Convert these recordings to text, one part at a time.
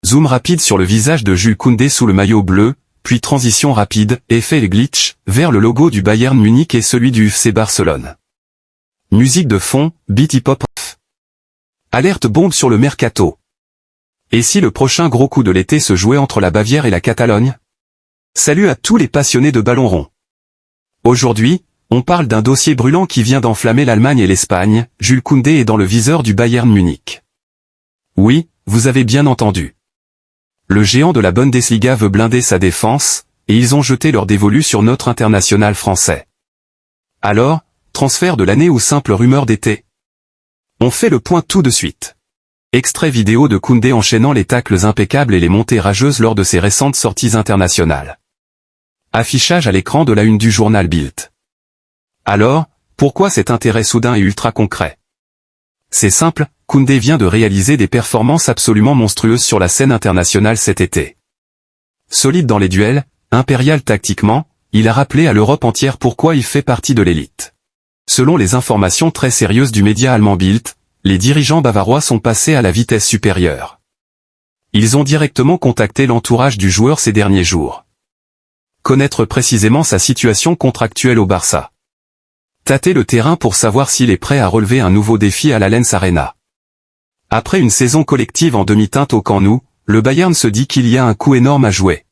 Zoom rapide sur le visage de Jules Koundé sous le maillot bleu, puis transition rapide, effet et glitch, vers le logo du Bayern Munich et celui du FC Barcelone. Musique de fond, beat hip-hop. Alerte bombe sur le mercato. Et si le prochain gros coup de l'été se jouait entre la Bavière et la Catalogne? Salut à tous les passionnés de ballon rond. Aujourd'hui, on parle d'un dossier brûlant qui vient d'enflammer l'Allemagne et l'Espagne. Jules Koundé est dans le viseur du Bayern Munich. Oui, vous avez bien entendu. Le géant de la Bundesliga veut blinder sa défense, et ils ont jeté leur dévolu sur notre international français. Alors, transfert de l'année ou simple rumeur d'été? On fait le point tout de suite. Extrait vidéo de Koundé enchaînant les tacles impeccables et les montées rageuses lors de ses récentes sorties internationales. Affichage à l'écran de la une du journal Bild. Alors, pourquoi cet intérêt soudain et ultra concret? C'est simple, Koundé vient de réaliser des performances absolument monstrueuses sur la scène internationale cet été. Solide dans les duels, impérial tactiquement, il a rappelé à l'Europe entière pourquoi il fait partie de l'élite. Selon les informations très sérieuses du média allemand Bild, les dirigeants bavarois sont passés à la vitesse supérieure. Ils ont directement contacté l'entourage du joueur ces derniers jours. Connaître précisément sa situation contractuelle au Barça. Tâter le terrain pour savoir s'il est prêt à relever un nouveau défi à l'Allianz Arena. Après une saison collective en demi-teinte au Camp Nou, le Bayern se dit qu'il y a un coup énorme à jouer.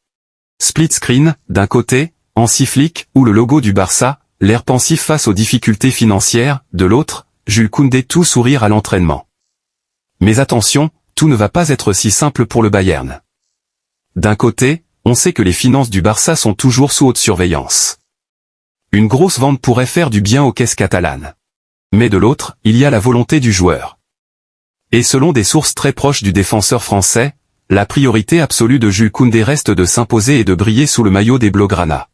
Split screen, d'un côté, Hansi Flick, ou le logo du Barça, l'air pensif face aux difficultés financières, de l'autre, Jules Koundé tout sourire à l'entraînement. Mais attention, tout ne va pas être si simple pour le Bayern. D'un côté, on sait que les finances du Barça sont toujours sous haute surveillance. Une grosse vente pourrait faire du bien aux caisses catalanes. Mais de l'autre, il y a la volonté du joueur. Et selon des sources très proches du défenseur français, la priorité absolue de Jules Koundé reste de s'imposer et de briller sous le maillot des Blaugrana.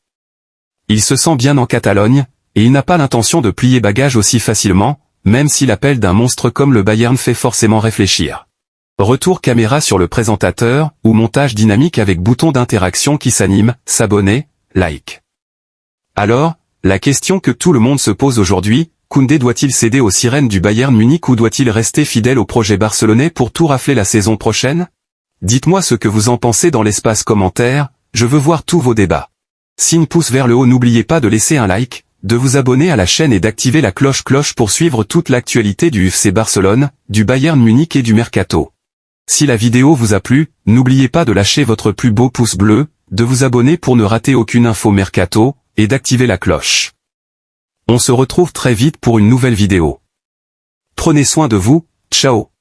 Il se sent bien en Catalogne, et il n'a pas l'intention de plier bagage aussi facilement, même si l'appel d'un monstre comme le Bayern fait forcément réfléchir. Retour caméra sur le présentateur, ou montage dynamique avec bouton d'interaction qui s'anime, s'abonner, like. Alors, la question que tout le monde se pose aujourd'hui, Koundé doit-il céder aux sirènes du Bayern Munich ou doit-il rester fidèle au projet barcelonais pour tout rafler la saison prochaine? Dites-moi ce que vous en pensez dans l'espace commentaire, je veux voir tous vos débats. Signe pouce vers le haut, n'oubliez pas de laisser un like, de vous abonner à la chaîne et d'activer la cloche pour suivre toute l'actualité du FC Barcelone, du Bayern Munich et du Mercato. Si la vidéo vous a plu, n'oubliez pas de lâcher votre plus beau pouce bleu, de vous abonner pour ne rater aucune info Mercato, et d'activer la cloche. On se retrouve très vite pour une nouvelle vidéo. Prenez soin de vous, ciao.